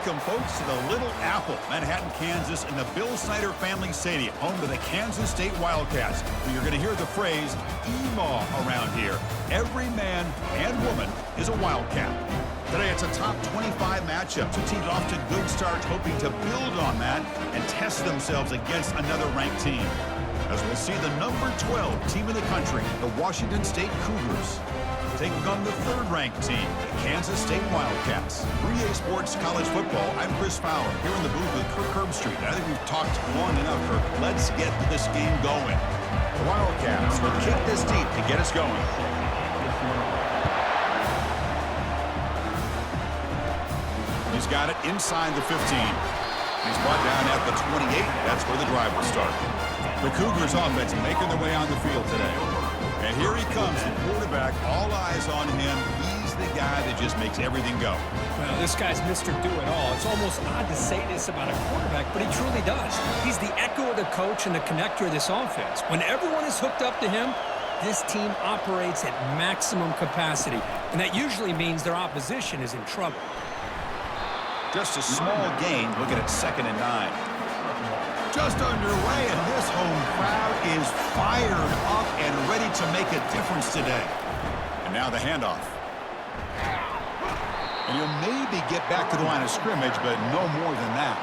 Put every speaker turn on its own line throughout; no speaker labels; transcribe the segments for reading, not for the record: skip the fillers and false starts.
Welcome, folks, to the Little Apple, Manhattan, Kansas, in the Bill Snyder Family Stadium, home to the Kansas State Wildcats. You're going to hear the phrase EMAW around here. Every man and woman is a Wildcat. Today, it's a top 25 matchup. Two teams off to good starts, hoping to build on that and test themselves against another ranked team. As we'll see the number 12 team in the country, the Washington State Cougars, taking on the third-ranked team, the Kansas State Wildcats. 3A Sports College Football, I'm Chris Fowler, here in the booth with Kirk Herbstreit. I think we've talked long enough, Kirk. Let's get this game going. The Wildcats will kick this deep to get us going. He's got it inside the 15. He's brought down at the 28. That's where the drive will start. The Cougars offense making their way on the field today. And here he comes, the quarterback, all eyes on him. He's the guy that just makes everything go.
Well, this guy's Mr. Do-It-All. It's almost odd to say this about a quarterback, but he truly does. He's the echo of the coach and the connector of this offense. When everyone is hooked up to him, this team operates at maximum capacity, and that usually means their opposition is in trouble.
Just a small gain, looking at 2nd and 9. Just underway, and this home crowd is fired up and ready to make a difference today. And now the handoff. And he'll maybe get back to the line of scrimmage, but no more than that.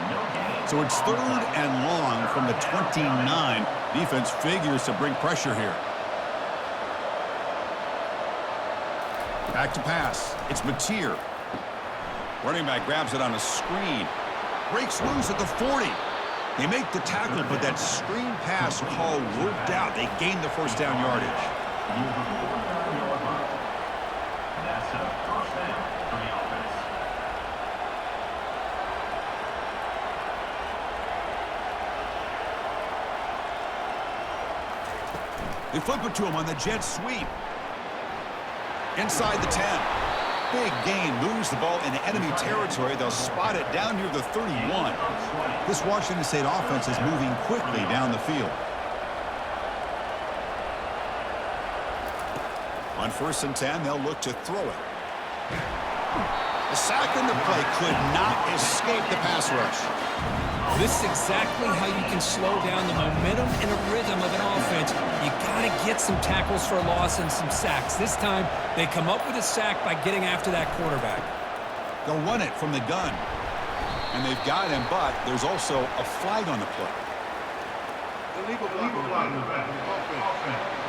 So it's 3rd and long from the 29. Defense figures to bring pressure here. Back to pass. It's Mateer. Running back grabs it on a screen. Breaks loose at the 40. They make the tackle, but that screen pass call worked out. They gained the first down yardage.
That's a first down for the offense.
They flip it to him on the jet sweep. Inside the 10. Big gain, moves the ball into enemy territory. They'll spot it down near the 31. This Washington State offense is moving quickly down the field. On 1st and 10, they'll look to throw it. The sack in the play could not escape the pass rush.
This is exactly how you can slow down the momentum and a rhythm of an offense. You got to get some tackles for a loss and some sacks. This time, they come up with a sack by getting after that quarterback.
They'll run it from the gun. And they've got him, but there's also a flag on the play.
Illegal flag on the offense.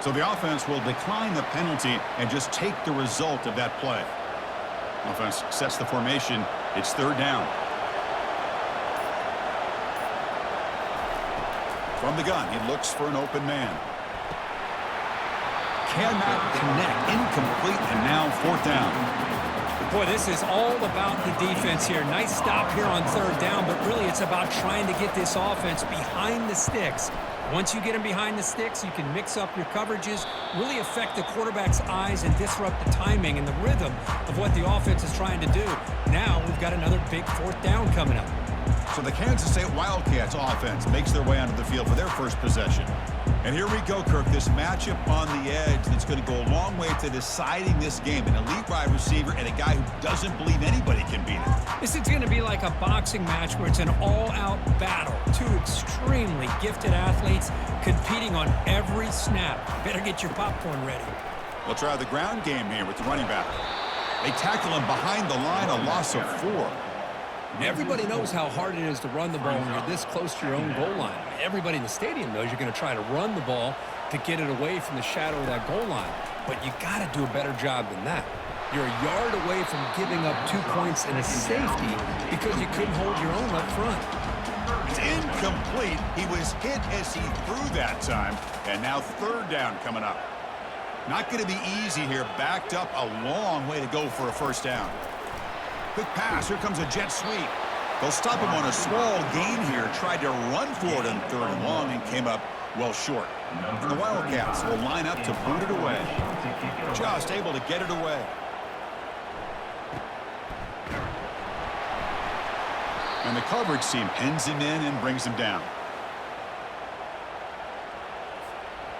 So the offense will decline the penalty and just take the result of that play. Offense sets the formation. It's 3rd down. From the gun, he looks for an open man. Cannot connect. Incomplete, and now 4th down.
Boy, this is all about the defense here. Nice stop here on 3rd down, but really it's about trying to get this offense behind the sticks. Once you get them behind the sticks, you can mix up your coverages, really affect the quarterback's eyes and disrupt the timing and the rhythm of what the offense is trying to do. Now we've got another big 4th down coming up.
So the Kansas State Wildcats offense makes their way onto the field for their first possession. And here we go, Kirk, this matchup on the edge that's going to go a long way to deciding this game. An elite wide receiver and a guy who doesn't believe anybody can beat him.
This is going to be like a boxing match where it's an all-out battle. Two extremely gifted athletes competing on every snap. Better get your popcorn ready.
We'll try the ground game here with the running back. They tackle him behind the line, a loss of 4.
Everybody knows how hard it is to run the ball when you're this close to your own goal line. Everybody in the stadium knows you're going to try to run the ball to get it away from the shadow of that goal line. But you got to do a better job than that. You're a yard away from giving up 2 points and a safety because you couldn't hold your own up front.
It's incomplete. He was hit as he threw that time. And now 3rd down coming up. Not going to be easy here. Backed up a long way to go for a 1st down. Quick pass. Here comes a jet sweep. They'll stop him on a small gain here. Tried to run for it on 3rd and long and came up well short. And the Wildcats will line up to boot it away. Just able to get it away. And the coverage team pins him in and brings him down.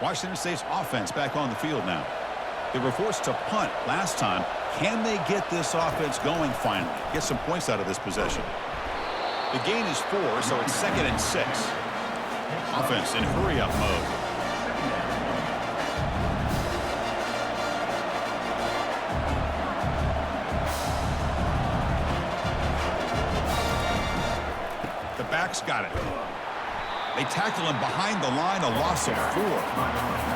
Washington State's offense back on the field now. They were forced to punt last time. Can they get this offense going finally? Get some points out of this possession. The gain is 4, so it's 2nd and 6. Offense in hurry-up mode. The backs got it. They tackle him behind the line, a loss of 4.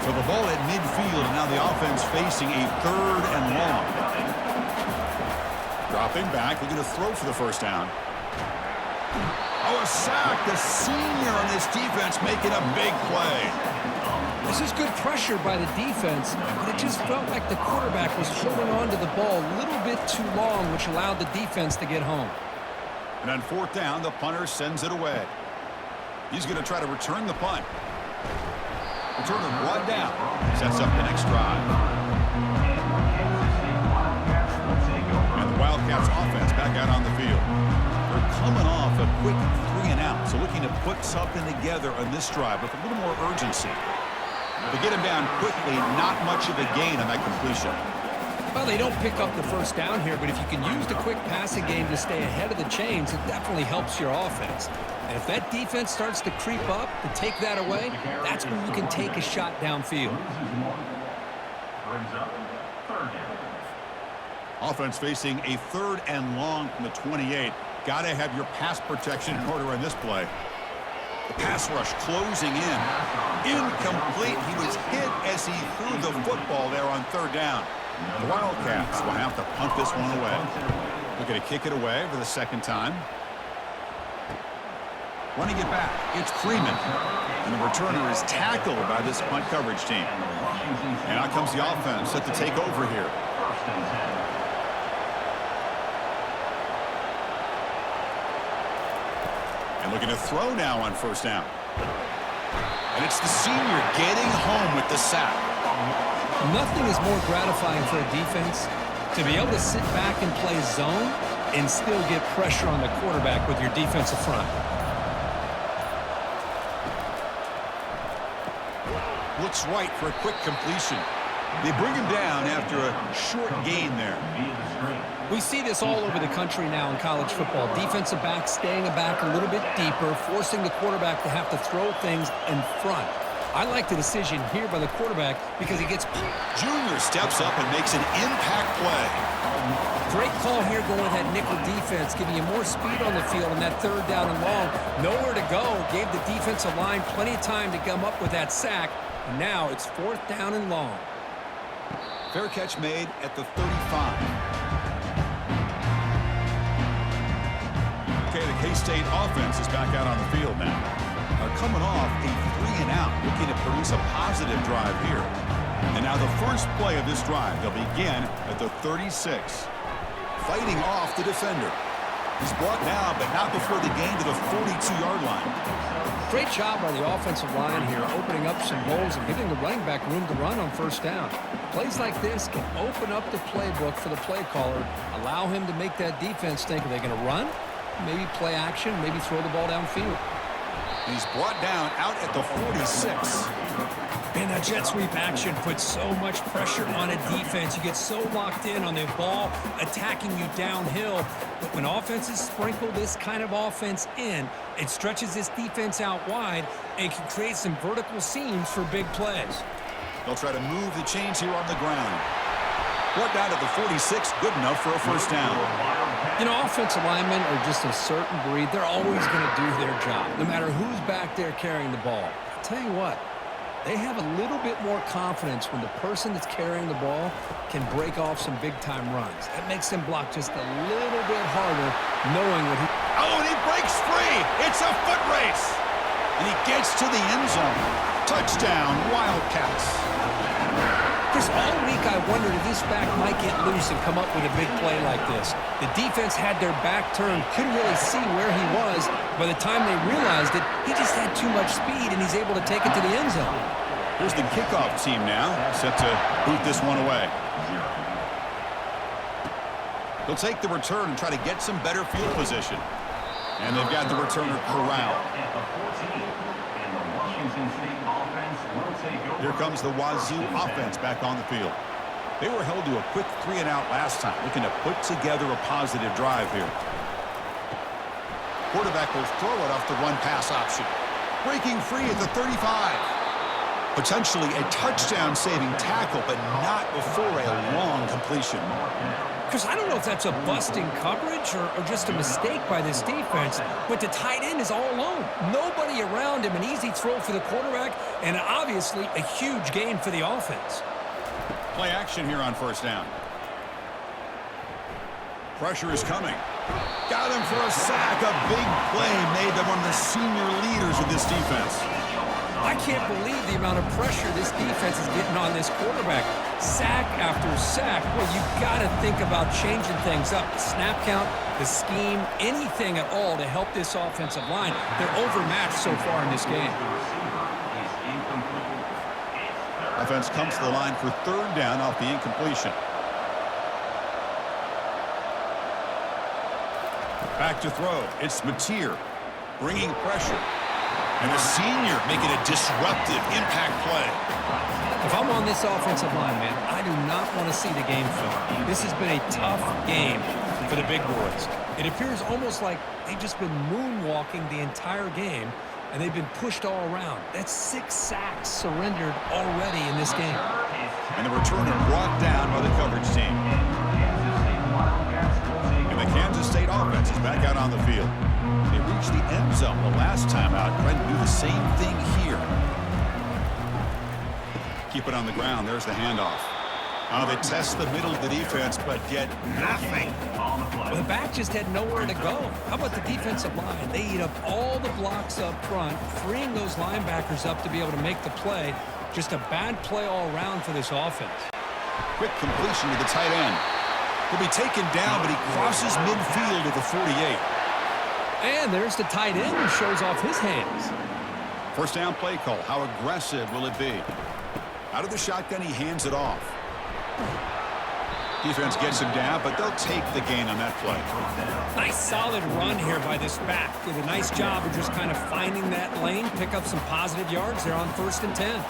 So the ball at midfield, and now the offense facing a 3rd and long. Dropping back, looking to throw for the first down. Oh, a sack. The senior on this defense making a big play.
This is good pressure by the defense, but it just felt like the quarterback was holding on to the ball a little bit too long, which allowed the defense to get home.
And on 4th down, the punter sends it away. He's going to try to return the punt. Returner brought down. Sets up the next drive. And the Wildcats offense back out on the field. They're coming off a quick 3 and out, so looking to put something together on this drive with a little more urgency. They get him down quickly, not much of a gain on that completion.
Well, they don't pick up the first down here, but if you can use the quick passing game to stay ahead of the chains, it definitely helps your offense. And if that defense starts to creep up to take that away, that's when you can take a shot downfield.
Brings up 3rd down.
Offense facing a 3rd and long from the 28. Got to have your pass protection in order on this play. The pass rush closing in. Incomplete. He was hit as he threw the football there on 3rd down. The Wildcats will have to punt this one away. Looking to kick it away for the 2nd time. Running it back, it's Freeman. And the returner is tackled by this punt coverage team. And out comes the offense set to take over here.
1st and 10.
And looking to throw now on 1st down. And it's the senior getting home with the sack.
Nothing is more gratifying for a defense to be able to sit back and play zone and still get pressure on the quarterback with your defensive front.
Looks right for a quick completion. They bring him down after a short gain there.
We see this all over the country now in college football. Defensive backs staying back a little bit deeper, forcing the quarterback to have to throw things in front. I like the decision here by the quarterback because he gets...
Junior steps up and makes an impact play.
Great call here going with that nickel defense, giving you more speed on the field on that 3rd down and long. Nowhere to go. Gave the defensive line plenty of time to come up with that sack. And now it's 4th down and long.
Fair catch made at the 35. Okay, the K-State offense is back out on the field now. They're coming off a 3 and out, looking to produce a positive drive here. And now the first play of this drive, they'll begin at the 36. Fighting off the defender. He's brought down, but not before the gain to the 42-yard line.
Great job by the offensive line here, opening up some holes and giving the running back room to run on 1st down. Plays like this can open up the playbook for the play caller, allow him to make that defense think, are they going to run? Maybe play action, maybe throw the ball downfield.
He's brought down out at the 46.
And that jet sweep action puts so much pressure on a defense. You get so locked in on the ball attacking you downhill. But when offenses sprinkle this kind of offense in, it stretches this defense out wide and can create some vertical seams for big plays.
They'll try to move the chains here on the ground. Brought down at the 46, good enough for a 1st down.
You know, offensive linemen are just a certain breed. They're always going to do their job, no matter who's back there carrying the ball. I'll tell you what, they have a little bit more confidence when the person that's carrying the ball can break off some big-time runs. That makes them block just a little bit harder, knowing what he...
Oh, and he breaks free! It's a foot race! And he gets to the end zone. Touchdown, Wildcats.
Chris, all week I wondered if this back might get loose and come up with a big play like this. The defense had their back turned, couldn't really see where he was. By the time they realized it, he just had too much speed, and he's able to take it to the end zone.
Here's the kickoff team now, set to boot this one away. They'll take the return and try to get some better field position. And they've got the returner corralled.
Kansas State offense will take over.
Here comes the Wazoo offense back on the field. They were held to a quick 3-and-out last time, looking to put together a positive drive here. Quarterback will throw it off the run-pass option. Breaking free at the 35. Potentially a touchdown-saving tackle, but not before a long completion.
Because I don't know if that's a busting coverage or just a mistake by this defense, but the tight end is all alone. Nobody around him, an easy throw for the quarterback, and obviously a huge gain for the offense.
Play action here on first down. Pressure is coming. Got him for a sack. A big play made them one of the senior leaders of this defense.
I can't believe the amount of pressure this defense is getting on this quarterback. Sack after sack. Well, you've got to think about changing things up. The snap count, the scheme, anything at all to help this offensive line. They're overmatched so far in this game.
Offense comes to the line for third down off the incompletion. Back to throw. It's Mateer bringing pressure. And the senior making a disruptive impact play.
If I'm on this offensive line, man, I do not want to see the game film. This has been a tough game for the big boys. It appears almost like they've just been moonwalking the entire game, and they've been pushed all around. That's 6 sacks surrendered already in this game.
And the returner brought down by the coverage team. And the Kansas State offense is back out on the field. They reached the end zone the last time out, trying to do the same thing here. Keep it on the ground. There's the handoff. They test the middle of the defense, but get nothing.
Well, the back just had nowhere to go. How about the defensive line? They eat up all the blocks up front, freeing those linebackers up to be able to make the play. Just a bad play all around for this offense.
Quick completion to the tight end. He'll be taken down, but he crosses midfield at the 48.
And there's the tight end who shows off his hands.
First down play call. How aggressive will it be? Out of the shotgun, he hands it off. Defense gets him down, but they'll take the gain on that play.
Nice solid run here by this back. Did a nice job of just kind of finding that lane, pick up some positive yards there on 1st and 10.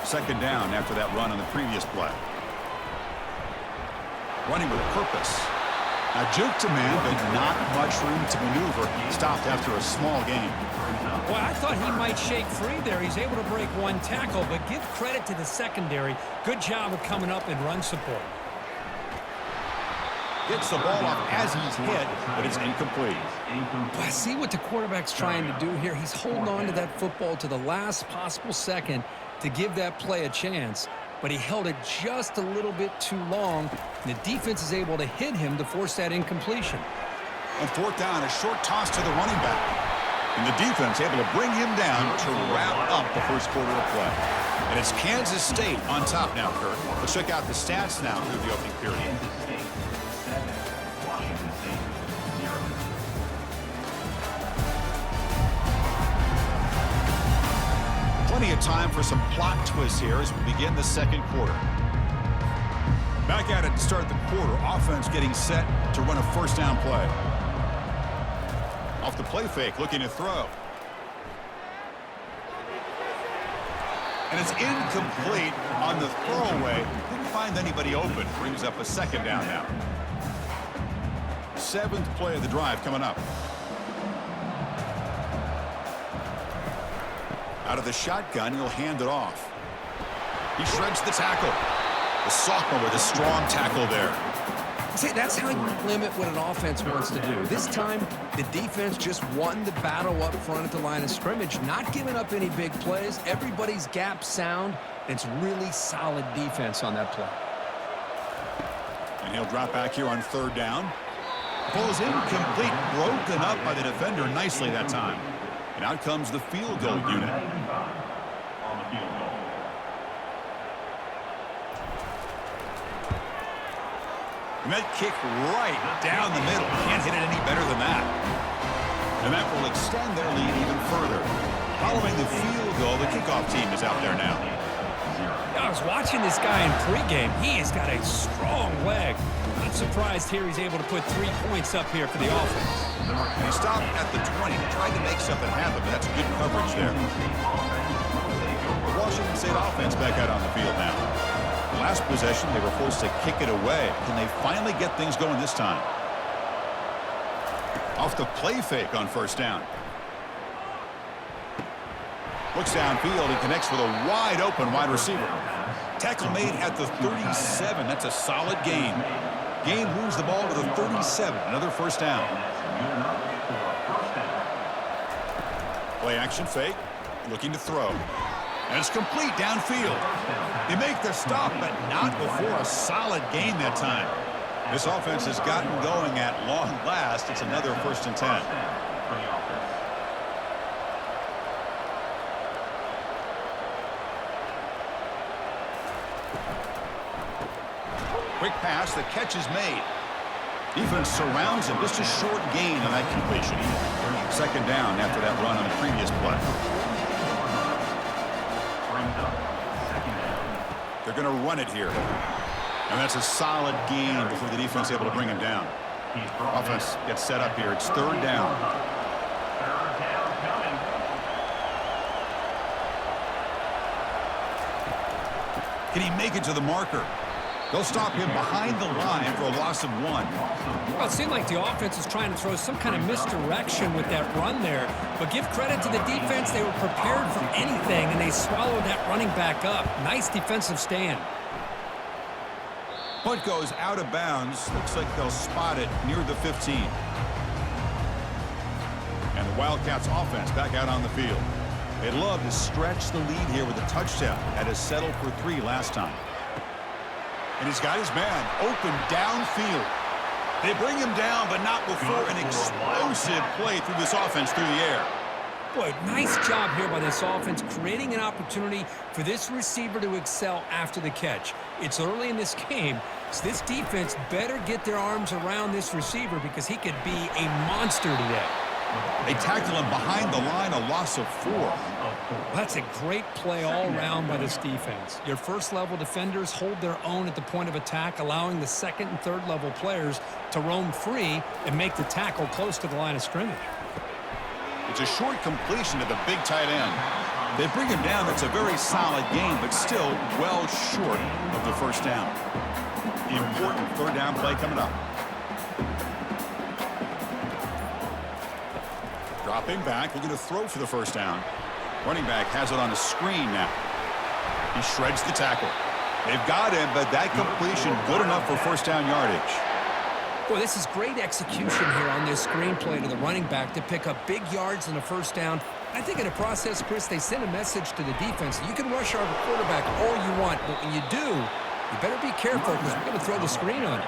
Second down after that run on the previous play. Running with purpose. Now juke to man, but not much room to maneuver. Stopped after a small gain.
Well, I thought he might shake free there. He's able to break one tackle, but give credit to the secondary. Good job of coming up in run support.
Gets the ball off as he's hit, but it's incomplete.
Well, I see what the quarterback's trying to do here. He's holding on to that football to the last possible second to give that play a chance, but he held it just a little bit too long, and the defense is able to hit him to force that incompletion.
On fourth down, a short toss to the running back. And the defense able to bring him down to wrap up the first quarter of play. And it's Kansas State on top now, Kurt. Let's check out the stats now through the opening period.
Kansas State 7, Washington State 0.
Plenty of time for some plot twists here as we begin the second quarter. Back at it to start the quarter. Offense getting set to run a first down play. Off the play fake, looking to throw. And it's incomplete on the throwaway. Didn't find anybody open. Brings up a second down now. 7th play of the drive coming up. Out of the shotgun, he'll hand it off. He shreds the tackle. The sophomore with a strong tackle there.
See, that's how you limit what an offense wants to do. This time, the defense just won the battle up front at the line of scrimmage, not giving up any big plays. Everybody's gap sound. It's really solid defense on that play.
And he'll drop back here on third down. Ball is incomplete, broken up by the defender nicely that time. And out comes the field goal unit.
On the field goal.
And that kick right down the middle. Can't hit it any better than that. And that will extend their lead even further. Following the field goal, the kickoff team is out there now.
I was watching this guy in pregame. He has got a strong leg. Not surprised here he's able to put 3 points up here for the offense.
He stopped at the 20, tried to make something happen, but that's good coverage there. The Washington State offense back out on the field now. Last possession, they were forced to kick it away. Can they finally get things going this time? Off the play fake on first down. Looks downfield and connects with a wide-open wide receiver. Tackle made at the 37. That's a solid gain. Gain moves the ball to the 37. Another first down. Play action fake. Looking to throw. And it's complete downfield. They make the stop, but not before a solid gain that time. This offense has gotten going at long last. It's another 1st and 10. Quick pass, the catch is made. Defense surrounds him. Just a short gain on that completion. 2nd down after that run on the previous play. They're going to run it here. And that's a solid gain before the defense is able to bring him down. Offense gets set up here. It's 3rd down. Can he make it to the marker? They'll stop him behind the line for a loss of 1.
Well, it seemed like the offense was trying to throw some kind of misdirection with that run there. But give credit to the defense. They were prepared for anything, and they swallowed that running back up. Nice defensive stand.
Punt goes out of bounds. Looks like they'll spot it near the 15. And the Wildcats offense back out on the field. They'd love to stretch the lead here with a touchdown. Had to settle for 3 last time. And he's got his man open downfield. They bring him down, but not before an explosive play through this offense through the air.
Boy, nice job here by this offense, creating an opportunity for this receiver to excel after the catch. It's early in this game, so this defense better get their arms around this receiver because he could be a monster today.
They tackle him behind the line, a loss of 4.
That's a great play all around by this defense. Your first-level defenders hold their own at the point of attack, allowing the 2nd and 3rd-level players to roam free and make the tackle close to the line of scrimmage.
It's a short completion to the big tight end. They bring him down. It's a very solid game, but still well short of the first down. The important 3rd down play coming up. Dropping back, looking to throw for the first down. Running back has it on a screen now. He shreds the tackle. They've got him, but that completion good enough for first down yardage.
Boy, this is great execution here on this screen play to the running back to pick up big yards in the first down. I think in the process, Chris, they send a message to the defense. You can rush our quarterback all you want, but when you do, you better be careful because we're going to throw the screen on you.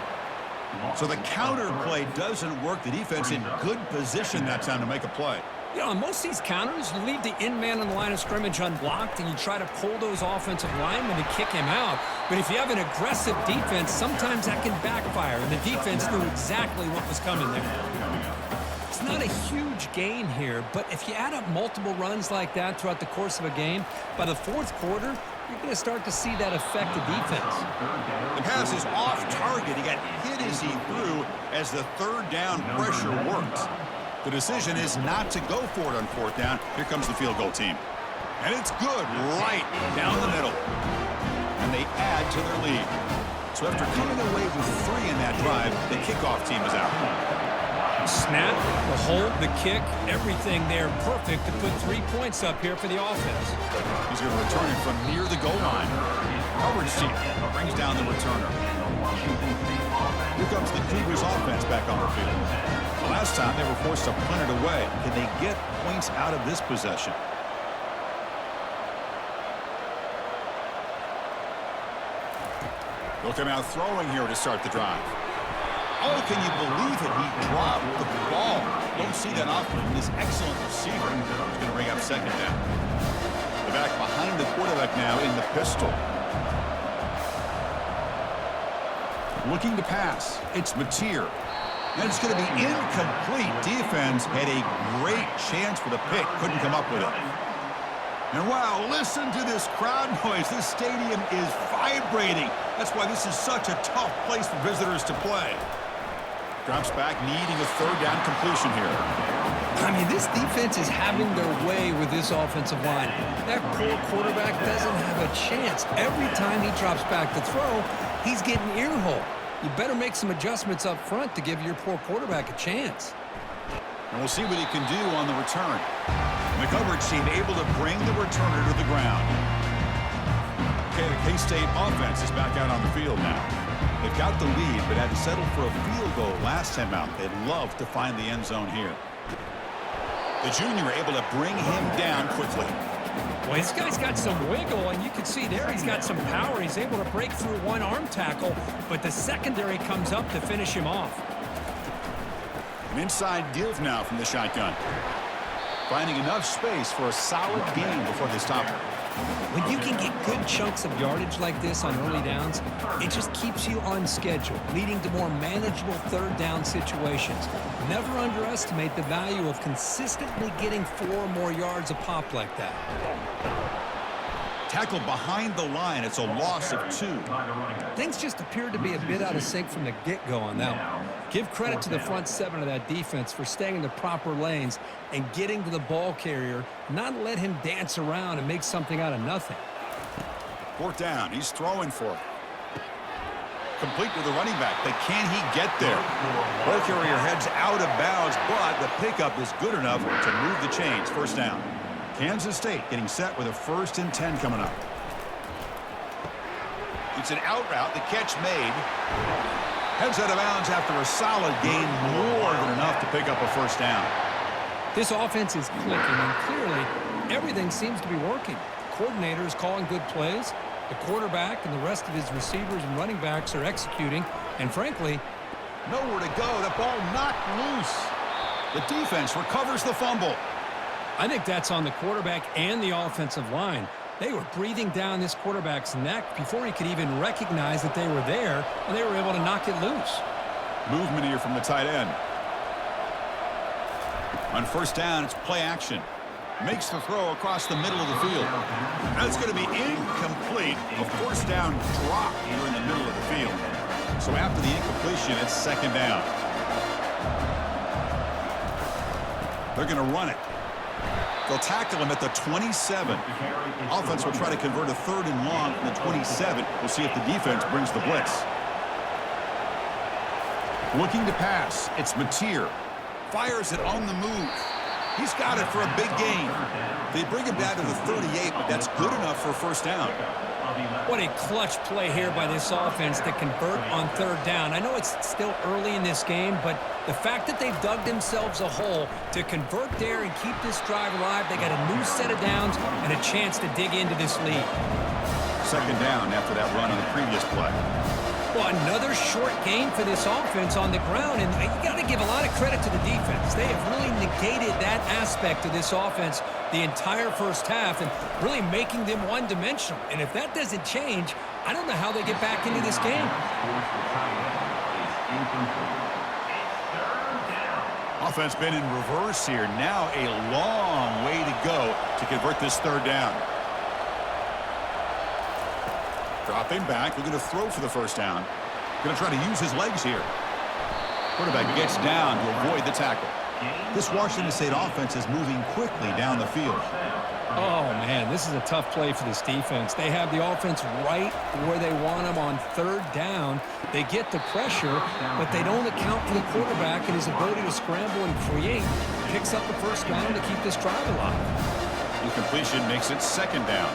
So the counter play doesn't work. The defense in good position that time to make a play.
You know, on most of these counters, you leave the in man on the line of scrimmage unblocked and you try to pull those offensive linemen to kick him out. But if you have an aggressive defense, sometimes that can backfire, and the defense knew exactly what was coming there. It's not a huge gain here, but if you add up multiple runs like that throughout the course of a game, by the 4th quarter, you're going to start to see that affect the defense.
The pass is off target. He got hit as he threw as the 3rd down pressure worked. The decision is not to go for it on 4th down. Here comes the field goal team. And it's good right down the middle. And they add to their lead. So after coming away with 3 in that drive, the kickoff team is out.
Snap, the hold, the kick, everything there perfect to put 3 points up here for the offense.
He's going to return it from near the goal line. Coverage team brings down the returner. Here comes the Cougars offense back on the field. Last time they were forced to punt it away. Can they get points out of this possession? They'll come out throwing here to start the drive. Oh, can you believe it? He dropped the ball. Don't see that often from this excellent receiver. He's going to bring up 2nd down. The back behind the quarterback now in the pistol. Looking to pass. It's Mateer. And it's going to be incomplete. Defense had a great chance for the pick. Couldn't come up with it. And wow, listen to this crowd noise. This stadium is vibrating. That's why this is such a tough place for visitors to play. Drops back, needing a third down completion here.
I mean, this defense is having their way with this offensive line. That poor quarterback doesn't have a chance. Every time he drops back to throw, he's getting earhole. You better make some adjustments up front to give your poor quarterback a chance.
And we'll see what he can do on the return. And the coverage team able to bring the returner to the ground. Okay, the K-State offense is back out on the field now. They've got the lead, but had to settle for a field goal last time out. They'd love to find the end zone here. The junior able to bring him down quickly.
Well, this guy's got some wiggle, and you can see there he's got some power. He's able to break through one arm tackle, but the secondary comes up to finish him off.
An inside give now from the shotgun. Finding enough space for a solid gain before they stop it.
When you can get good chunks of yardage like this on early downs, it just keeps you on schedule, leading to more manageable third down situations. Never underestimate the value of consistently getting 4 or more yards a pop like that.
Tackle behind the line. It's a loss of 2.
Things just appeared to be a bit out of sync from the get-go on that one. Give credit to the front 7 of that defense for staying in the proper lanes and getting to the ball carrier, not let him dance around and make something out of nothing.
4th down. He's throwing for it. Complete with the running back, but can he get there? Ball carrier heads out of bounds, but the pickup is good enough to move the chains. 1st down. Kansas State getting set with a 1st and 10 coming up. It's an out route. The catch made. Heads out of bounds after a solid gain, more than enough to pick up a 1st down.
This offense is clicking, and clearly everything seems to be working. The coordinator is calling good plays. The quarterback and the rest of his receivers and running backs are executing. And frankly,
nowhere to go. The ball knocked loose. The defense recovers the fumble.
I think that's on the quarterback and the offensive line. They were breathing down this quarterback's neck before he could even recognize that they were there, and they were able to knock it loose.
Movement here from the tight end. On 1st down, it's play action. Makes the throw across the middle of the field. That's going to be incomplete. A 1st down drop here in the middle of the field. So after the incompletion, it's 2nd down. They're going to run it. They'll tackle him at the 27. Offense will try to convert a 3rd and long from the 27. We'll see if the defense brings the blitz. Looking to pass. It's Mateer. Fires it on the move. He's got it for a big gain. They bring him down to the 38, but that's good enough for a 1st down.
What a clutch play here by this offense to convert on 3rd down. I know it's still early in this game, but the fact that they've dug themselves a hole to convert there and keep this drive alive, they got a new set of downs and a chance to dig into this lead.
2nd down after that run on the previous play.
Well, another short gain for this offense on the ground, and you got to give a lot of credit to the defense. They have really negated that aspect of this offense the entire 1st half and really making them one-dimensional. And if that doesn't change, I don't know how they get back into this game.
Offense been in reverse here. Now a long way to go to convert this 3rd down. Dropping back, looking to throw for the 1st down. Going to try to use his legs here. Quarterback gets down to avoid the tackle. This Washington State offense is moving quickly down the field.
Oh, man, this is a tough play for this defense. They have the offense right where they want them on 3rd down. They get the pressure, but they don't account for the quarterback and his ability to scramble and create. Picks up the 1st down to keep this drive alive.
Incompletion makes it 2nd down.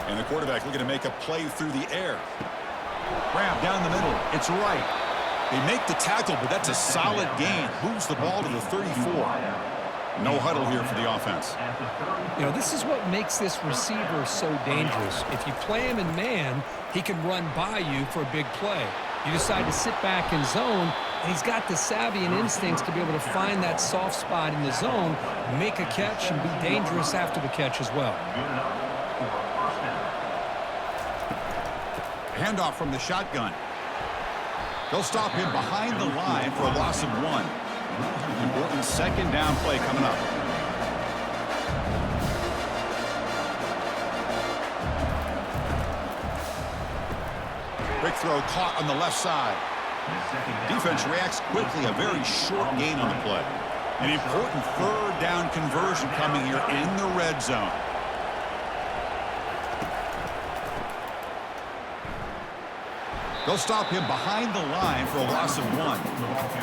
And the quarterback looking to make a play through the air. Grab down the middle. It's right. They make the tackle, but that's a solid gain. Moves the ball to the 34. No huddle here for the offense.
You know, this is what makes this receiver so dangerous. If you play him in man, he can run by you for a big play. You decide to sit back in zone, and he's got the savvy and instincts to be able to find that soft spot in the zone, make a catch, and be dangerous after the catch as well.
Handoff from the shotgun. They'll stop him behind the line for a loss of 1. Important 2nd down play coming up. throw caught on the left side. Defense reacts quickly, a very short gain on the play. An important third down conversion coming here in the red zone. They'll stop him behind the line for a loss of 1.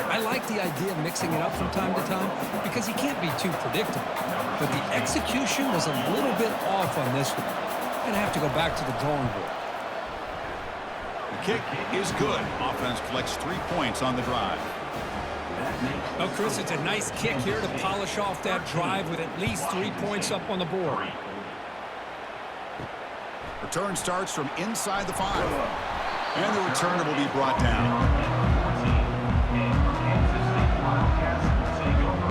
I like the idea of mixing it up from time to time because he can't be too predictable. But the execution was a little bit off on this one. I'm going to have to go back to the drawing board.
The kick is good. Offense collects 3 points on the drive.
Well, Chris, it's a nice kick here to polish off that drive with at least 3 points up on the board.
Return starts from inside the 5. And the returner will be brought down.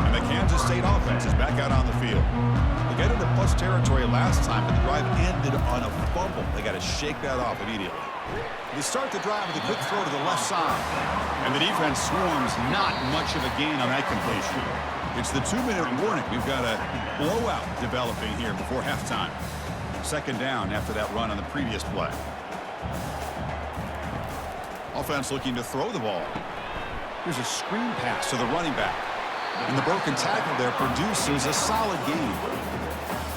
And the Kansas State offense is back out on the field. They got into plus territory last time, but the drive ended on a fumble. They got to shake that off immediately. They start the drive with a quick throw to the left side. And the defense swarms, not much of a gain on that completion. It's the 2-minute warning. We've got a blowout developing here before halftime. Second down after that run on the previous play. Offense looking to throw the ball. Here's a screen pass to the running back. And the broken tackle there produces a solid gain.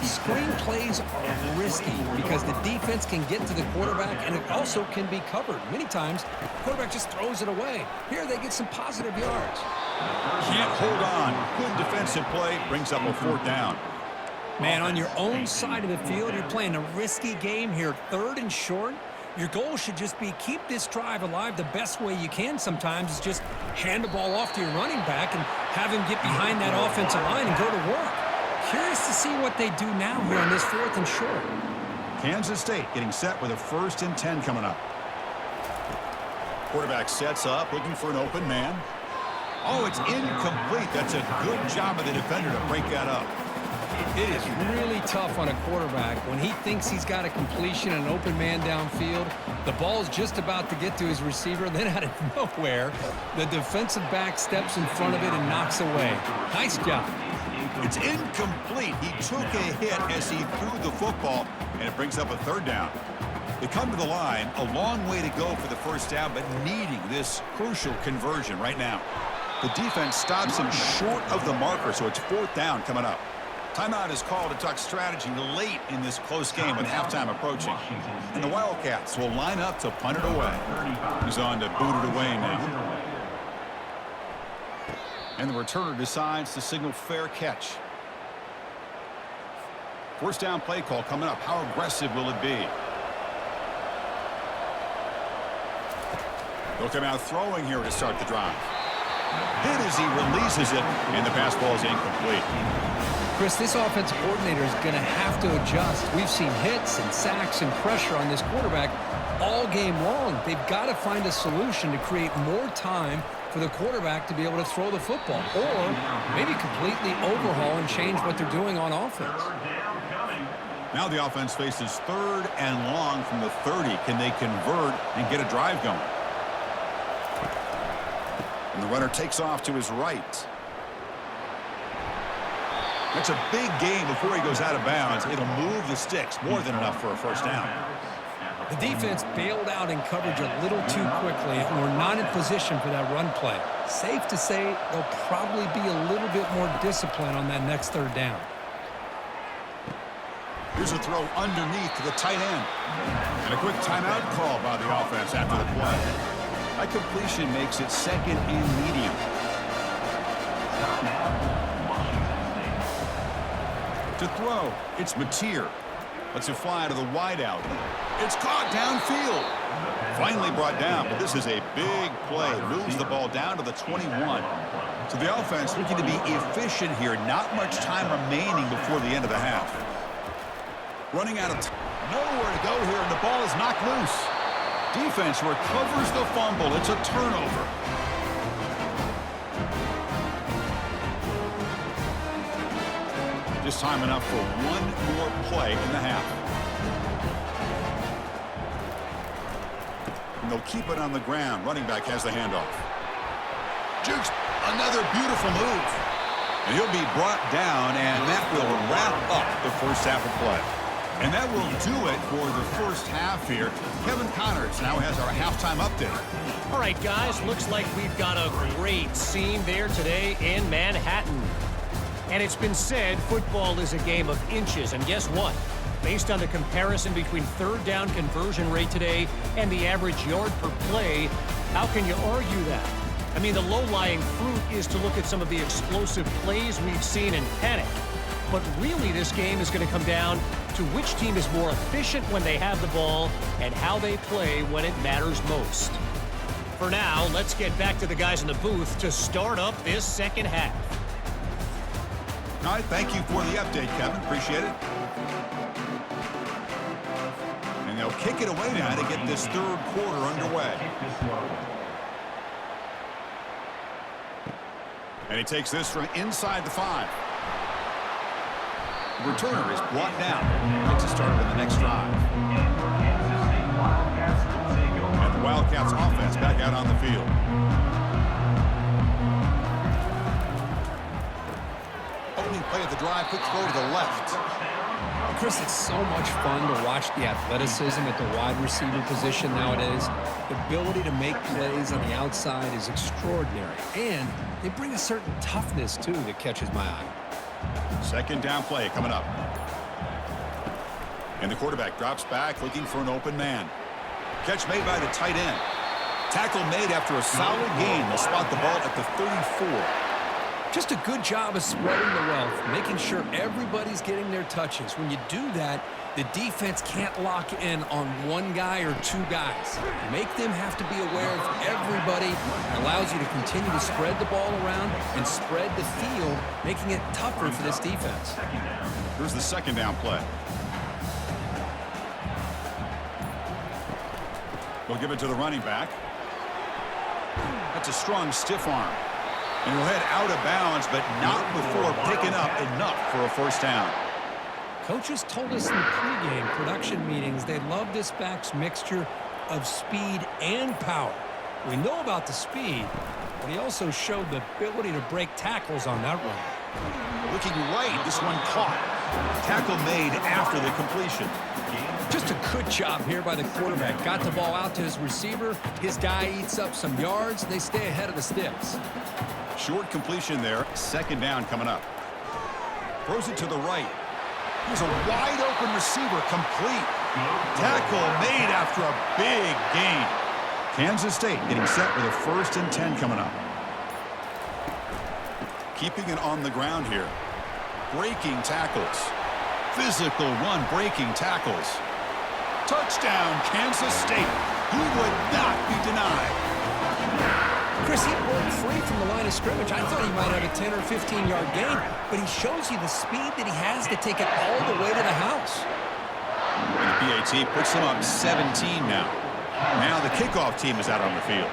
Screen plays are risky because the defense can get to the quarterback and it also can be covered. Many times, the quarterback just throws it away. Here they get some positive yards.
Can't hold on. Good defensive play brings up a 4th down.
Man, on your own side of the field, you're playing a risky game here, 3rd and short. Your goal should just be keep this drive alive the best way you can sometimes is just hand the ball off to your running back and have him get behind that offensive line and go to work. Curious to see what they do now here on this 4th and short.
Kansas State getting set with a 1st and 10 coming up. Quarterback sets up, looking for an open man. Oh, it's incomplete. That's a good job of the defender to break that up.
It is really tough on a quarterback when he thinks he's got a completion and an open man downfield. The ball's just about to get to his receiver. Then out of nowhere, the defensive back steps in front of it and knocks away. Nice job.
It's incomplete. He took a hit as he threw the football, and it brings up a 3rd down. They come to the line, a long way to go for the 1st down, but needing this crucial conversion right now. The defense stops him short of the marker, so it's 4th down coming up. Timeout is called to talk strategy late in this close game with halftime approaching. And the Wildcats will line up to punt it away. He's on to boot it away now. And the returner decides to signal fair catch. 1st down play call coming up. How aggressive will it be? They'll come out throwing here to start the drive. Hit as he releases it, and the pass ball is incomplete.
Chris, this offensive coordinator is going to have to adjust. We've seen hits and sacks and pressure on this quarterback all game long. They've got to find a solution to create more time for the quarterback to be able to throw the football, or maybe completely overhaul and change what they're doing on offense.
Now the offense faces 3rd and long from the 30. Can they convert and get a drive going? And the runner takes off to his right. That's a big gain before he goes out of bounds. It'll move the sticks, more than enough for a 1st down.
The defense bailed out in coverage a little too quickly and were not in position for that run play. Safe to say they'll probably be a little bit more disciplined on that next 3rd down.
Here's a throw underneath to the tight end. And a quick timeout call by the offense after the play. That completion makes it 2nd and medium. To throw, it's Mateer. Lets it fly to the wideout. It's caught downfield. Finally brought down, but this is a big play. Moves the ball down to the 21. So the offense looking to be efficient here. Not much time remaining before the end of the half. Running out of time. Nowhere to go here, and the ball is knocked loose. Defense recovers the fumble. It's a turnover. Just time enough for one more play in the half. And they'll keep it on the ground. Running back has the handoff. Jukes, another beautiful move. And he'll be brought down, and that will wrap up the 1st half of play. And that will do it for the first half here. Kevin Connors now has our halftime update.
All right, guys, looks like we've got a great scene there today in Manhattan. And it's been said football is a game of inches. And guess what? Based on the comparison between third down conversion rate today and the average yard per play, how can you argue that? I mean, the low-lying fruit is to look at some of the explosive plays we've seen in panic. But really, this game is going to come down to which team is more efficient when they have the ball and how they play when it matters most. For now, let's get back to the guys in the booth to start up this second half.
All right, thank you for the update, Kevin. Appreciate it. And they'll kick it away now to get this third quarter underway. And he takes this from inside the 5. The returner is brought down. Gets it started in the next drive. And the Wildcats offense back out on the field. Opening play of the drive, quick throw to the left.
Chris, it's so much fun to watch the athleticism at the wide receiver position nowadays. The ability to make plays on the outside is extraordinary. And they bring a certain toughness, too, that catches my eye.
Second down play coming up. And the quarterback drops back looking for an open man. Catch made by the tight end. Tackle made after a solid gain. They'll spot the ball at the 34.
Just a good job of spreading the wealth, making sure everybody's getting their touches. When you do that, the defense can't lock in on one guy or two guys. Make them have to be aware of everybody. It allows you to continue to spread the ball around and spread the field, making it tougher for this defense.
Here's the second down play. We'll give it to the running back. That's a strong stiff arm. And he'll head out of bounds, but not before picking up enough for a first down.
Coaches told us in the pregame production meetings they love this back's mixture of speed and power. We know about the speed, but he also showed the ability to break tackles on that run.
Looking right, this one caught. Tackle made after the completion.
Just a good job here by the quarterback. Got the ball out to his receiver. His guy eats up some yards. They stay ahead of the sticks.
Short completion there. Second down coming up. Throws it to the right. Here's a wide open receiver complete. Tackle made after a big gain. Kansas State getting set with a 1st and 10 coming up. Keeping it on the ground here. Breaking tackles. Physical run breaking tackles. Touchdown Kansas State. He would not be denied.
Chris, he broke free from the line of scrimmage. I thought he might have a 10 or 15-yard gain, but he shows you the speed that he has to take it all the way to the house.
And the PAT puts them up 17 now. Now the kickoff team is out on the field.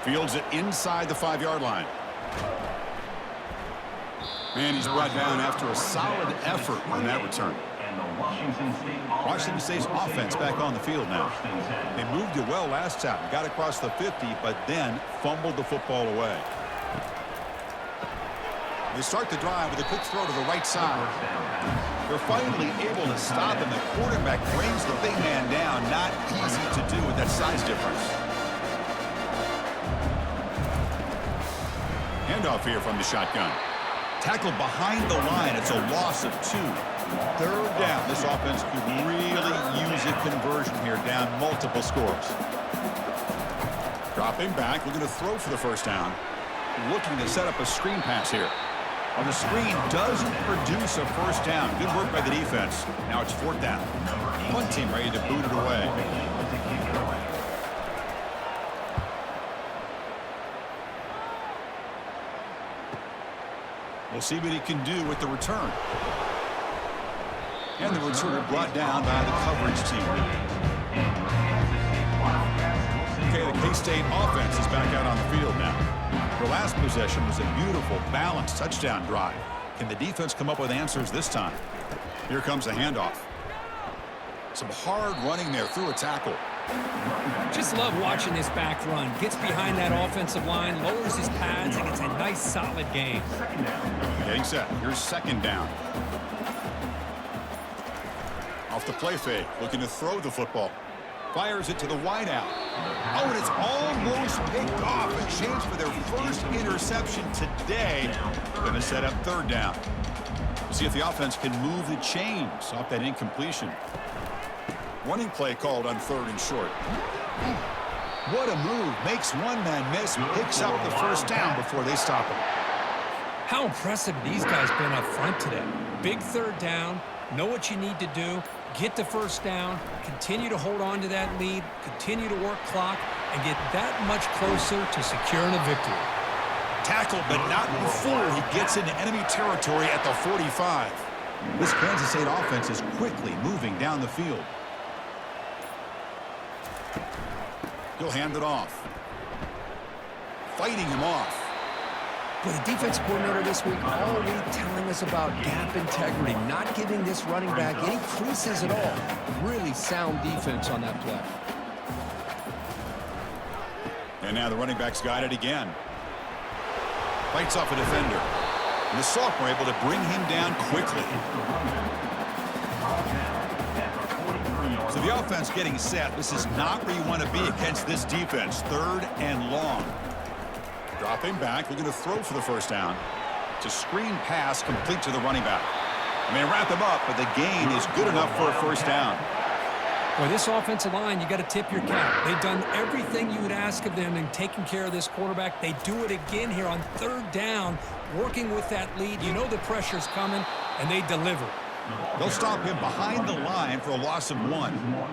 Fields it inside the 5-yard line. And he's brought down after a solid effort on that return. Washington State's offense back on the field now. They moved it well last time, got across the 50, but then fumbled the football away. They start the drive with a quick throw to the right side. They're finally able to stop, and the quarterback brings the big man down. Not easy to do with that size difference. Handoff here from the shotgun. Tackle behind the line. It's a loss of 2. Third down. This offense could really use a conversion here, down multiple scores. Dropping back, looking to throw for the first down. Looking to set up a screen pass here. On the screen, doesn't produce a first down. Good work by the defense. Now it's 4th down. Punt team ready to boot it away. We'll see what he can do with the return. And the returner brought down by the coverage team. Okay, the K-State offense is back out on the field now. Their last possession was a beautiful, balanced touchdown drive. Can the defense come up with answers this time? Here comes a handoff. Some hard running there through a tackle.
Just love watching this back run. Gets behind that offensive line, lowers his pads, and it's a nice, solid game.
Getting set. Here's second down. Off the play fake, looking to throw the football. Fires it to the wideout. Oh, and it's almost picked off. A chance for their first interception today. Going to set up third down. See if the offense can move the chains off that incompletion. Running play called on third and short. What a move. Makes one man miss. Picks up the first down before they stop him.
How impressive these guys been up front today. Big third down. Know what you need to do. Get the first down. Continue to hold on to that lead. Continue to work clock. And get that much closer to securing a victory.
Tackled, but not before he gets into enemy territory at the 45. This Kansas State offense is quickly moving down the field. He'll hand it off. Fighting him off.
But the defensive coordinator this week all week telling us about gap integrity, not giving this running back any creases at all. Really sound defense on that play.
And now the running back's got it again. Fights off a defender. And the sophomore able to bring him down quickly. So the offense getting set. This is not where you want to be against this defense. Third and long. Dropping back, looking to throw for the first down. It's a screen pass complete to the running back. I mean, wrap them up, but the gain is good enough for a first down.
Boy, this offensive line, you got to tip your cap. They've done everything you would ask of them in taking care of this quarterback. They do it again here on third down, working with that lead. You know the pressure's coming, and they deliver.
They'll stop him behind the line for a loss of 1.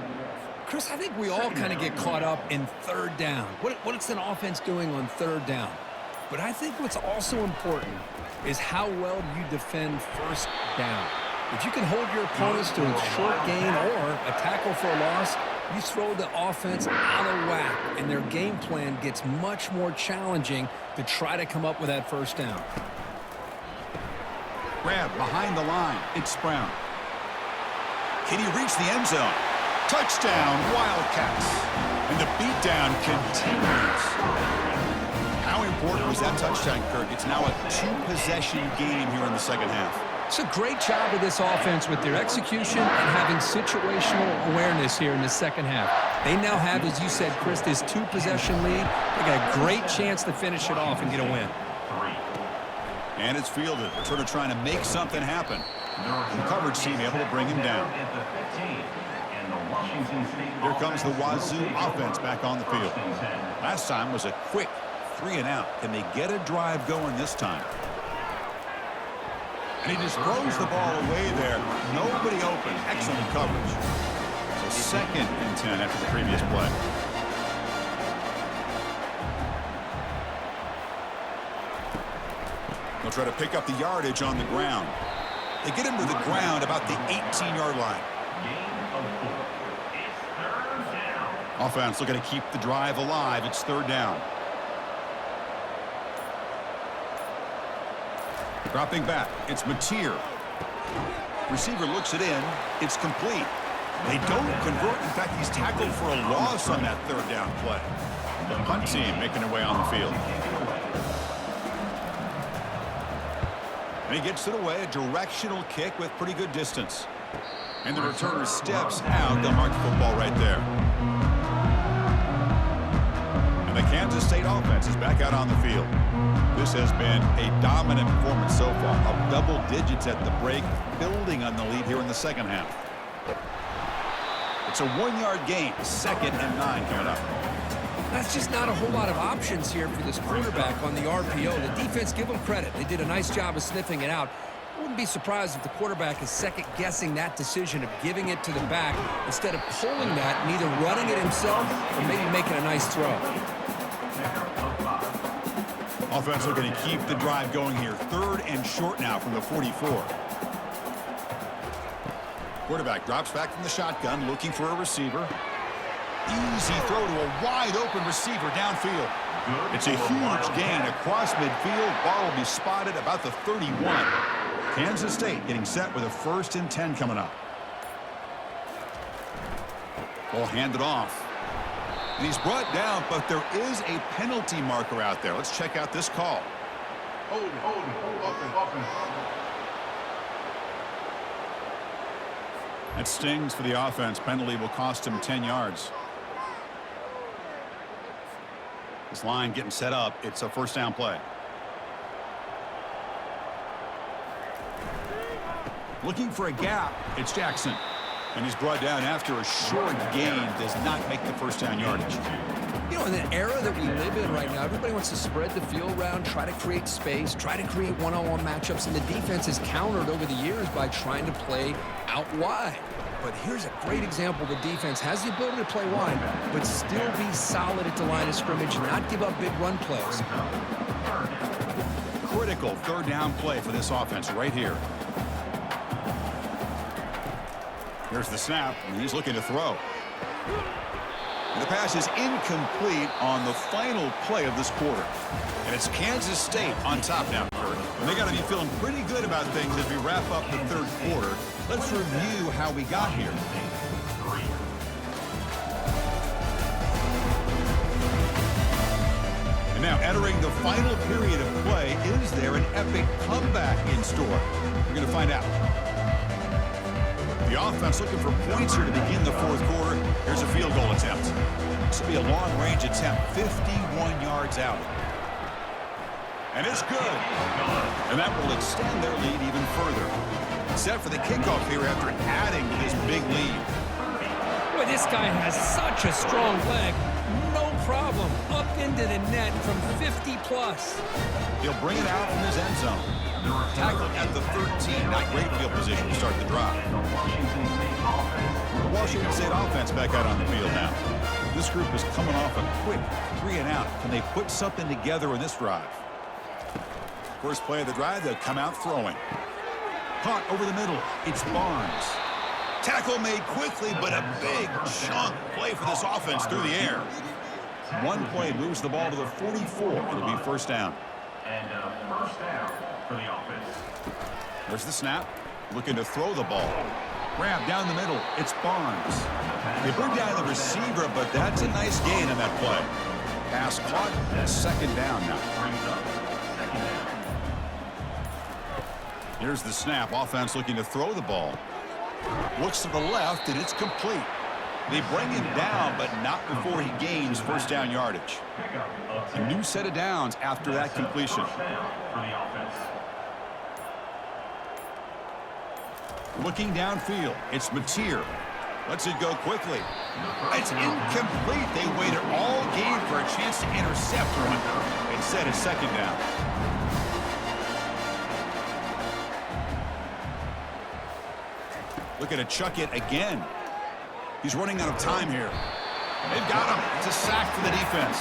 Chris, I think we all kind of get caught up in third down. What's an offense doing on third down? But I think what's also important is how well you defend first down. If you can hold your opponents to a short gain or a tackle for a loss, you throw the offense out of whack, and their game plan gets much more challenging to try to come up with that first down.
Grab behind the line. It's Brown. Can he reach the end zone? Touchdown, Wildcats. And the beatdown continues. How important was that touchdown, Kirk? It's now a 2-possession game here in the second half.
It's a great job of this offense with their execution and having situational awareness here in the second half. They now have, as you said, Chris, this 2-possession lead. They got a great chance to finish it off and get a win.
And it's fielded. Turner trying to make something happen. The coverage team able to bring him down. Here comes the Wazoo offense back on the field. Last time was a quick 3-and-out. Can they get a drive going this time? And he just throws the ball away there. Nobody open. Excellent coverage. So second and 10 after the previous play. They'll try to pick up the yardage on the ground. They get him to the ground about the 18-yard line. Offense looking to keep the drive alive. It's third down. Dropping back. It's Mateer. Receiver looks it in. It's complete. They don't convert. In fact, he's tackled for a loss on that third down play. The punt team making their way on the field. And he gets it away. A directional kick with pretty good distance. And the returner steps out. They'll mark the football right there. And the Kansas State offense is back out on the field. This has been a dominant performance so far. Up double digits at the break, building on the lead here in the second half. It's a 1-yard gain. Second and 9 coming up.
That's just not a whole lot of options here for this quarterback on the RPO. The defense, give them credit. They did a nice job of sniffing it out. I wouldn't be surprised if the quarterback is second-guessing that decision of giving it to the back instead of pulling that and either running it himself or maybe making a nice throw.
Offense looking to keep the drive going here. Third and short now from the 44. Quarterback drops back from the shotgun, looking for a receiver. Easy throw to a wide-open receiver downfield. It's a huge gain across midfield. Ball will be spotted about the 31. Kansas State getting set with a 1st and 10 coming up. Ball handed off. And he's brought down, but there is a penalty marker out there. Let's check out this call.
Hold, offense.
That stings for the offense. Penalty will cost him 10 yards. This line getting set up. It's a first down play. Looking for a gap. It's Jackson. And he's brought down after a short gain. Does not make the first down yardage.
You know, in the era that we live in right now, everybody wants to spread the field around, try to create space, try to create one-on-one matchups, and the defense is countered over the years by trying to play out wide. But here's a great example. The defense has the ability to play wide, but still be solid at the line of scrimmage, not give up big run plays.
Critical third down play for this offense right here. Here's the snap, and he's looking to throw. And the pass is incomplete on the final play of this quarter. And it's Kansas State on top now, Kurt. And they got to be feeling pretty good about things as we wrap up the third quarter. Let's review how we got here. And now entering the final period of play, is there an epic comeback in store? We're going to find out. The offense looking for points here to begin the fourth quarter. Here's a field goal attempt. This will be a long-range attempt, 51 yards out. And it's good. And that will extend their lead even further. Set for the kickoff here after adding to this big lead.
Boy, this guy has such a strong leg. No problem. Up into the net from 50-plus.
He'll bring it out from his end zone. Tackled at the 13. Not great field position to start the drive. The Washington State offense back out on the field now. This group is coming off a quick 3-and-out. Can they put something together in this drive? First play of the drive, they'll come out throwing. Caught over the middle. It's Barnes. Tackle made quickly, but a big chunk play for this offense through the air. One play moves the ball to the 44. It'll be first down.
And first down for the offense.
There's the snap. Looking to throw the ball. Grab down the middle. It's Barnes. They bring down the receiver, but that's a nice gain on that play. Pass caught. Second down now. Here's the snap. Offense looking to throw the ball. Looks to the left, and it's complete. They bring him down, but not before he gains first down yardage. A new set of downs after that completion. Looking downfield, it's Mateer. Lets it go quickly. It's incomplete. They waited all game for a chance to intercept one. Instead, it's second down. Looking to chuck it again. He's running out of time here. They've got him. It's a sack for the defense.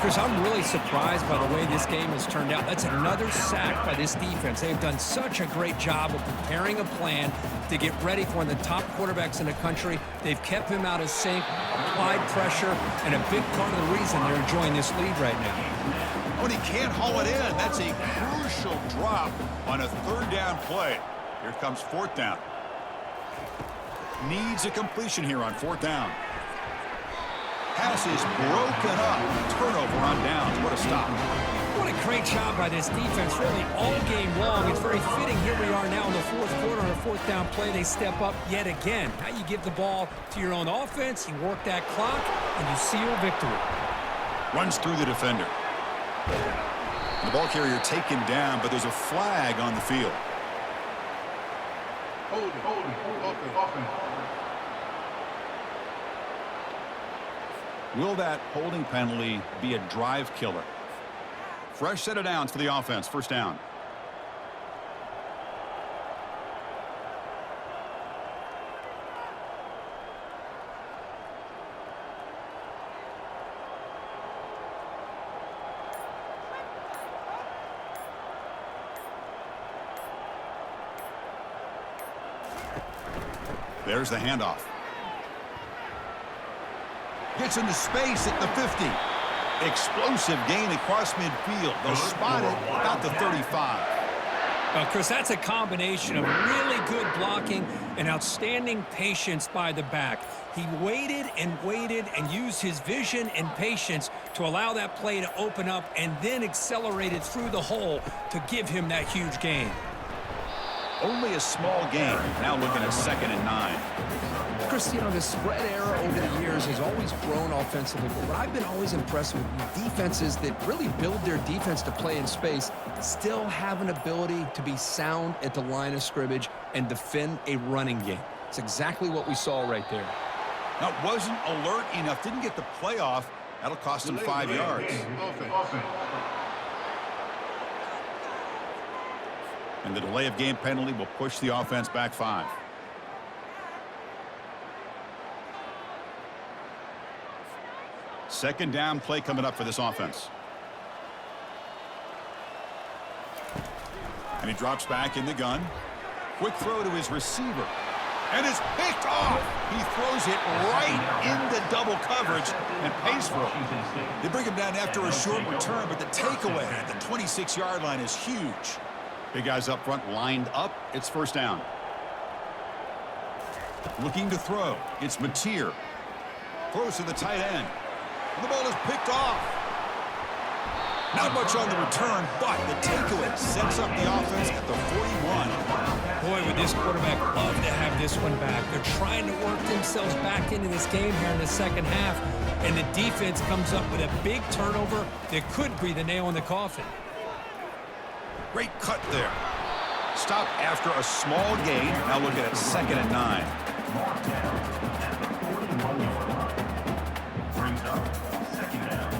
Chris, I'm really surprised by the way this game has turned out. That's another sack by this defense. They've done such a great job of preparing a plan to get ready for one of the top quarterbacks in the country. They've kept him out of sync, applied pressure, and a big part of the reason they're enjoying this lead right now.
When he can't haul it in, that's a crucial drop on a third down play. Here comes fourth down. Needs a completion here on fourth down. Pass is broken up. Turnover on downs. What a stop.
What a great job by this defense, really all game long. It's very fitting. Here we are now in the fourth quarter on a fourth down play. They step up yet again. Now you give the ball to your own offense, you work that clock, and you seal victory.
Runs through the defender. The ball carrier taken down, but there's a flag on the field.
Hold it.
Will that holding penalty be a drive killer? Fresh set of downs for the offense. First down. There's the handoff. Gets into space at the 50. Explosive gain across midfield. They'll spot it about the 35.
Well, Chris, that's a combination of really good blocking and outstanding patience by the back. He waited and used his vision and patience to allow that play to open up and then accelerated through the hole to give him that huge gain.
Only a small gain. Now looking at 2nd and 9.
Chris, you know, the spread era over the years has always grown offensively, but what I've been always impressed with defenses that really build their defense to play in space still have an ability to be sound at the line of scrimmage and defend a running game. It's exactly what we saw right there.
Now, wasn't alert enough, didn't get the play off. That'll cost him 5 yards. And the delay of game penalty will push the offense back 5. Second down play coming up for this offense. And he drops back in the gun. Quick throw to his receiver. And it's picked off. He throws it right into double coverage and pays for it. They bring him down after a short return, but the takeaway at the 26-yard line is huge. Big guys up front lined up. It's first down. Looking to throw. It's Mateer. Throws to the tight end. The ball is picked off. Not much on the return, but the takeaway sets up the offense at the 41.
Boy, would this quarterback love to have this one back. They're trying to work themselves back into this game here in the second half, and the defense comes up with a big turnover that could be the nail in the coffin.
Great cut there. Stop after a small gain. Now look at it, 2nd and 9.
Brings up 2nd down.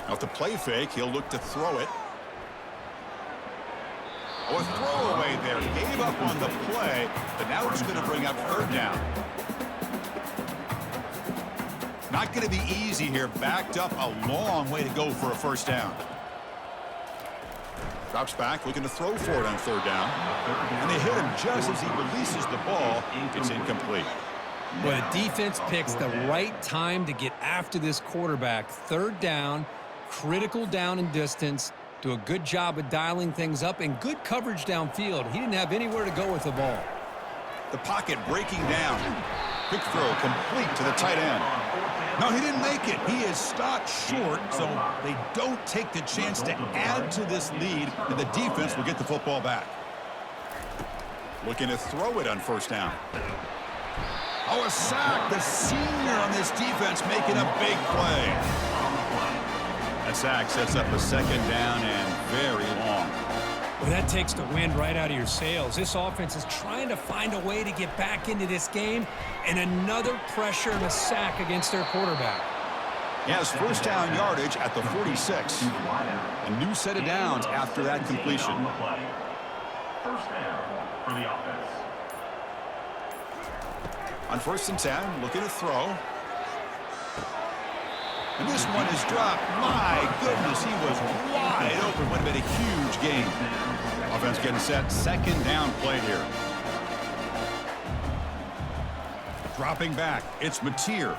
Off the play fake, he'll look to throw it. Oh, a throwaway there. Gave up on the play, but now it's going to bring up 3rd down. Not going to be easy here. Backed up a long way to go for a first down. Drops back, looking to throw for it on 3rd down. And they hit him just as he releases the ball. It's incomplete.
Well, the defense picks the right time to get after this quarterback. 3rd down, critical down and distance. Do a good job of dialing things up and good coverage downfield. He didn't have anywhere to go with the ball.
The pocket breaking down. Quick throw complete to the tight end. No, he didn't make it. He is stopped short, so they don't take the chance to add to this lead, and the defense will get the football back. Looking to throw it on 1st down. Oh, a sack. The senior on this defense making a big play. That sack sets up a 2nd down and very long.
Well, that takes the wind right out of your sails. This offense is trying to find a way to get back into this game, and another pressure and a sack against their quarterback.
He has first down yardage at the 46. A new set of downs after that completion.
First down for the offense.
On 1st and 10, looking to throw. And this one is dropped. My goodness, he was wide open. Would have been a huge gain. Offense getting set. 2nd down play here. Dropping back. It's Mateer.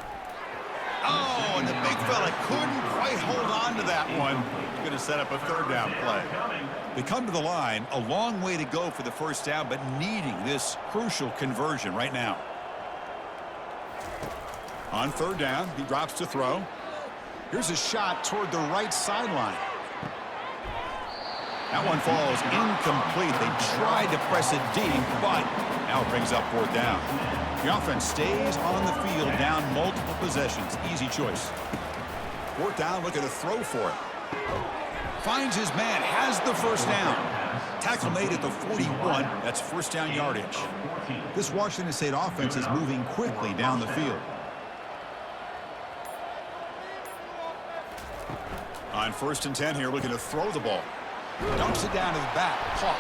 Oh, and the big fella couldn't quite hold on to that one. Going to set up a 3rd down play. They come to the line. A long way to go for the first down, but needing this crucial conversion right now. On 3rd down, he drops to throw. Here's a shot toward the right sideline. That one falls incomplete. They tried to press it deep, but now it brings up 4th down. The offense stays on the field down multiple possessions. Easy choice. 4th down, looking to throw for it. Finds his man, has the first down. Tackle made at the 41. That's first down yardage. This Washington State offense is moving quickly down the field. On 1st and 10 here, looking to throw the ball. Dumps it down to the back. Caught.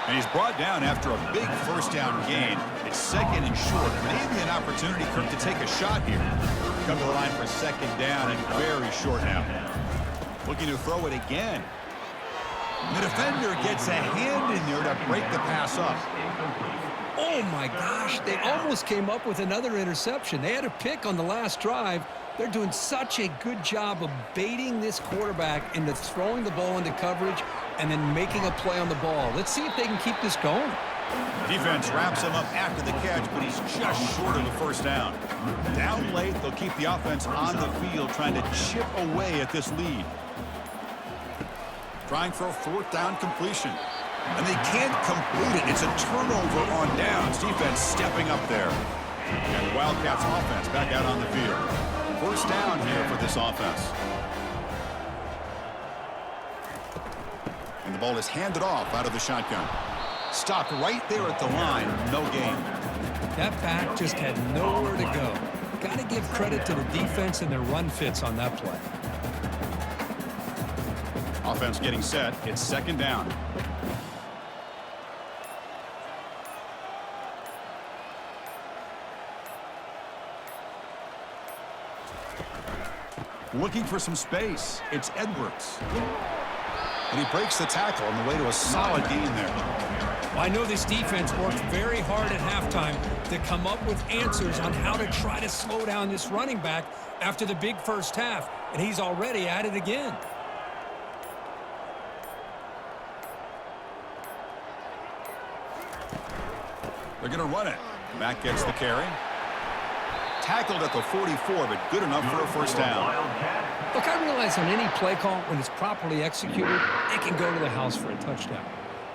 And he's brought down after a big first down gain. It's 2nd and short. Maybe an opportunity, Kirk, to take a shot here. Come to the line for 2nd down and very short now. Looking to throw it again. The defender gets a hand in there to break the pass up.
Oh, my gosh. They almost came up with another interception. They had a pick on the last drive. They're doing such a good job of baiting this quarterback into throwing the ball into coverage and then making a play on the ball. Let's see if they can keep this going.
Defense wraps him up after the catch, but he's just short of the first down. Down late, they'll keep the offense on the field trying to chip away at this lead. Trying for a fourth down completion. And they can't complete it. It's a turnover on downs. Defense stepping up there. And the Wildcats offense back out on the field. First down here for this offense. And the ball is handed off out of the shotgun. Stopped right there at the line. No gain.
That back just had nowhere to go. Got to give credit to the defense and their run fits on that play.
Offense getting set. It's second down. Looking for some space. It's Edwards. And he breaks the tackle on the way to a solid gain there.
Well, I know this defense worked very hard at halftime to come up with answers on how to try to slow down this running back after the big first half, and he's already at it again.
They're going to run it. Mack gets the carry. Tackled at the 44, but good enough for a first down.
Look, I realize on any play call, when it's properly executed, it can go to the house for a touchdown.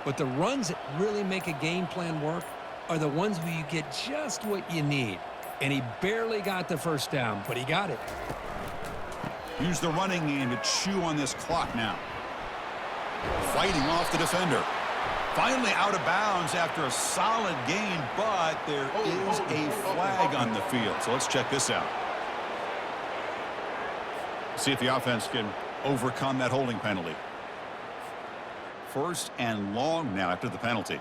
But the runs that really make a game plan work are the ones where you get just what you need. And he barely got the first down, but he got it.
Use the running game to chew on this clock now. Fighting off the defender. Finally out of bounds after a solid gain, but there is a flag on the field. So let's check this out. See if the offense can overcome that holding penalty. First and long now after the penalty.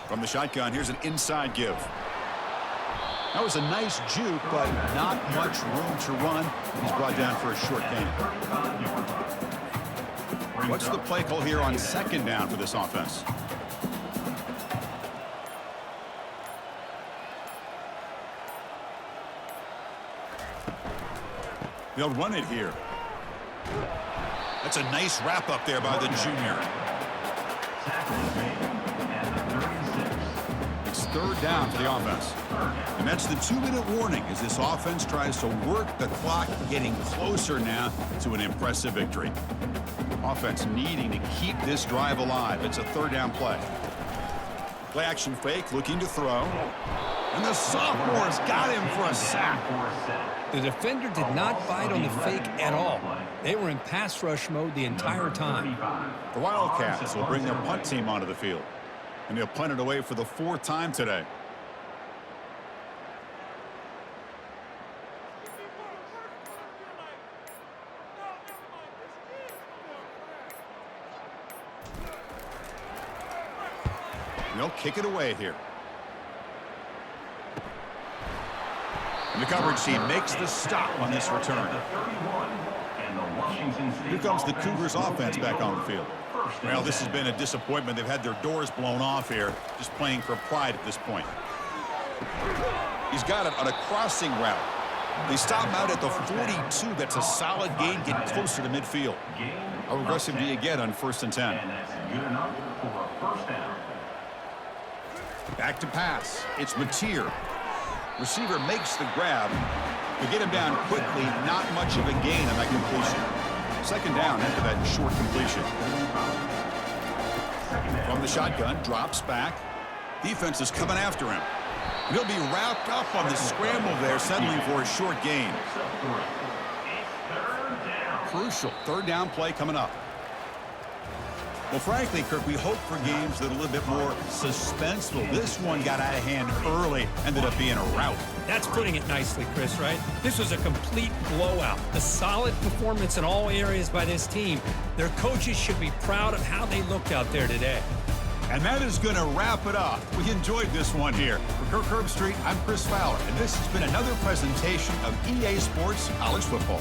From the shotgun, here's an inside give. That was a nice juke, but not much room to run. He's brought down for a short gain. What's the play call here on second down for this offense? They'll run it here. That's a nice wrap up there by the junior. It's third down for the offense. And that's the 2-minute warning as this offense tries to work the clock, getting closer now to an impressive victory. Offense needing to keep this drive alive. It's a third down play. Play action fake, looking to throw. And the sophomore's got him for a sack.
The defender did not bite on the fake at all. They were in pass rush mode the entire time.
The Wildcats will bring their punt team onto the field. And they'll punt it away for the fourth time today. And they'll kick it away here. And the coverage team makes the stop on this return. Here comes the Cougars offense back on the field. Well, this has been a disappointment. They've had their doors blown off here, just playing for pride at this point. He's got it on a crossing route. They stop him out at the 42. That's a solid gain, getting closer to midfield. How aggressive do you get on 1st and 10? Back to pass. It's Mateer. Receiver makes the grab. To get him down quickly, not much of a gain on that completion. Second down after that short completion. From the shotgun, drops back. Defense is coming after him. He'll be wrapped up on the scramble there, settling for a short gain. Crucial third down play coming up. Well, frankly, Kirk, we hope for games that are a little bit more suspenseful. This one got out of hand early, ended up being a rout.
That's putting it nicely, Chris, right? This was a complete blowout. A solid performance in all areas by this team. Their coaches should be proud of how they looked out there today.
And that is going to wrap it up. We enjoyed this one here. For Kirk Herbstreit, I'm Chris Fowler, and this has been another presentation of EA Sports College Football.